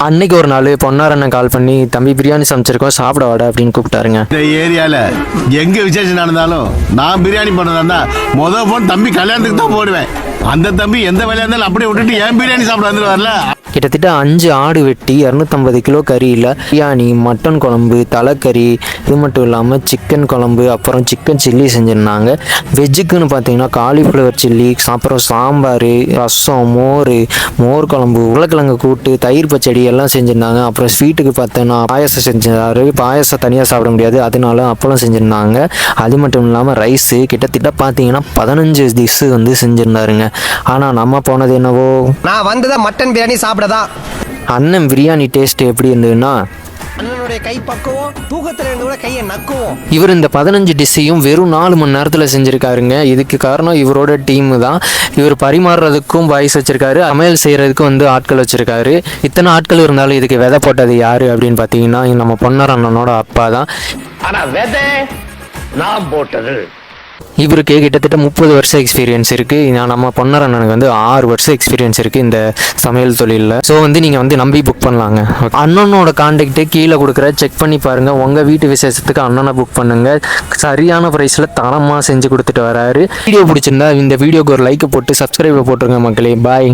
அன்னைக்கு ஒரு நாள் பொன்னாரண்ணன் கால் பண்ணி தம்பி பிரியாணி சமைச்சிருக்கோம் சாப்பிட வாடா அப்படின்னு கூப்பிட்டாருங்க. இந்த ஏரியாவில் எங்கே விசேஷம் நடந்தாலும் நான் பிரியாணி பண்ணதா மொதல் போன் தம்பி கல்யாணத்துக்கு தான் போடுவேன். அந்த தம்பி எந்த வேலையாக இருந்தாலும் அப்படியே விட்டுட்டு ஏன் பிரியாணி சாப்பிட வந்துட்டு வரல. கிட்டத்தட்ட 5 ஆடு வெட்டி 250 கிலோ கறியில் பிரியாணி, மட்டன் குழம்பு, தலைக்கறி, இது மட்டும் இல்லாமல் சிக்கன் குழம்பு, அப்புறம் சிக்கன் சில்லி செஞ்சுருந்தாங்க. வெஜ்ஜுக்குன்னு பார்த்தீங்கன்னா காலிஃப்ளவர் சில்லி, அப்புறம் சாம்பார், ரசம், மோர் குழம்பு, உருளைக்கிழங்கு கூட்டு, தயிர் பச்சடி எல்லாம் செஞ்சுருந்தாங்க. அப்புறம் ஸ்வீட்டுக்கு பார்த்தோன்னா பாயசம் செஞ்சாரு. பாயசம் தனியாக சாப்பிட முடியாது, அதனால அப்பளம் செஞ்சுருந்தாங்க. அது மட்டும் இல்லாமல் ரைஸு கிட்டத்தட்ட பார்த்தீங்கன்னா 15 டிஷ்ஷு வந்து செஞ்சுருந்தாருங்க. ஆனால் நம்ம போனது என்னவோ, நான் வந்ததா மட்டன் பிரியாணி சாப்பிடதான். அண்ணன் பிரியாணி டேஸ்ட் எப்படி இருந்ததுன்னா, அண்ணனுடைய கை பக்குவோம், தூக்கத்துல இருந்து கூட கையை நக்குவோம். இவர் இந்த 15 டிஷ்ஷையும் வெறும் 4 மணி நேரத்தில் செஞ்சுருக்காருங்க. இதுக்கு காரணம் இவரோட டீமு தான். இவர் பரிமாறுறதுக்கும் பாய்ஸ் வச்சுருக்காரு, சமையல் செய்கிறதுக்கும் வந்து ஆட்கள் வச்சுருக்காரு. இத்தனை ஆட்கள் இருந்தாலும் இதுக்கு விதை போட்டது யார் அப்படின்னு பார்த்தீங்கன்னா நம்ம பொன்னர் அண்ணனோட அப்பா தான். ஆனால் விதை நான் போட்டது. இவருக்கு கிட்டத்தட்ட 30 வருஷம் எக்ஸ்பீரியன்ஸ் இருக்குது. நம்ம பொன்னர் அண்ணனுக்கு வந்து 6 வருஷம் எக்ஸ்பீரியன்ஸ் இருக்குது இந்த சமையல் தொழிலில். ஸோ வந்து நீங்கள் வந்து நம்பி புக் பண்ணலாங்க. அண்ணனோட கான்டாக்ட்டு கீழே கொடுக்குற, செக் பண்ணி பாருங்கள். உங்கள் வீட்டு விசேஷத்துக்கு அண்ணனை புக் பண்ணுங்கள். சரியான ப்ரைஸில் தரமாக செஞ்சு கொடுத்துட்டு வராரு. வீடியோ பிடிச்சிருந்தா இந்த வீடியோக்கு ஒரு லைக் போட்டு சப்ஸ்கிரைபை போட்டுருங்க மக்களே. பாய்.